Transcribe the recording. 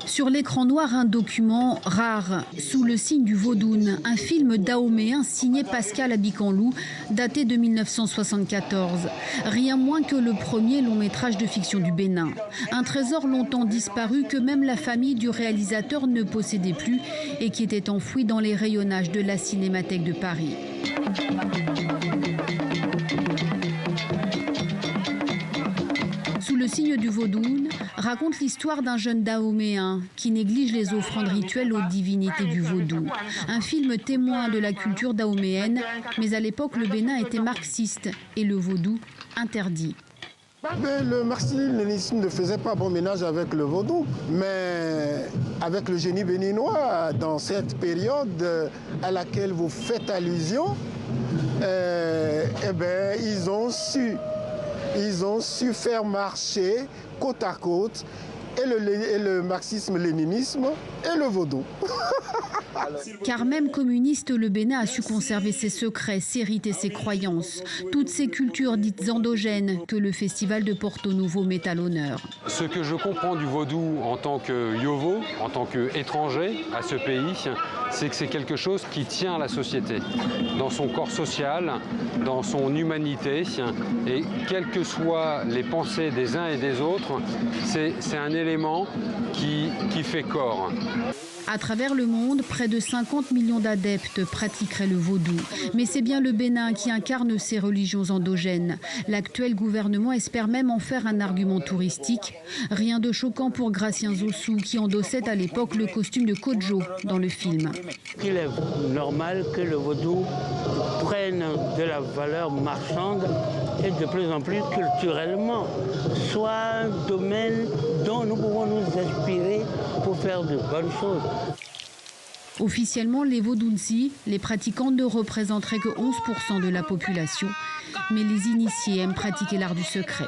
Sur l'écran noir, un document rare, Sous le signe du Vaudoun, un film dahoméen signé Pascal Abicanlou, daté de 1974. Rien moins que le premier long métrage de fiction du Bénin. Un trésor longtemps disparu que même la famille du réalisateur ne possédait plus et qui était enfoui dans les rayonnages de la Cinémathèque de Paris. Sous le signe du Vaudoun raconte l'histoire d'un jeune dahoméen qui néglige les offrandes rituelles aux divinités du vaudou. Un film témoin de la culture dahoméenne, mais à l'époque le Bénin était marxiste et le vaudou interdit. Mais le marxisme-léninisme ne faisait pas bon ménage avec le vaudou, mais avec le génie béninois, dans cette période à laquelle vous faites allusion, ils ont su faire marcher côte à côte et le marxisme-léninisme et le vaudou. Car même communiste, le Bénin a su conserver ses secrets, ses rites et ses croyances. Toutes ces cultures dites endogènes que le festival de Porto Novo met à l'honneur. Ce que je comprends du vaudou en tant que yovo, en tant qu'étranger à ce pays, c'est que c'est quelque chose qui tient la société, dans son corps social, dans son humanité. Et quelles que soient les pensées des uns et des autres, c'est un élément qui fait corps. À travers le monde, près de 50 millions d'adeptes pratiqueraient le vaudou. Mais c'est bien le Bénin qui incarne ces religions endogènes. L'actuel gouvernement espère même en faire un argument touristique. Rien de choquant pour Gratien Zossou, qui endossait à l'époque le costume de Kodjo dans le film. Il est normal que le vaudou prenne de la valeur marchande et de plus en plus culturellement soit un domaine dont nous pouvons nous inspirer pour faire de bonnes choses. Officiellement, les Vaudounsi, les pratiquants ne représenteraient que 11% de la population. Mais les initiés aiment pratiquer l'art du secret.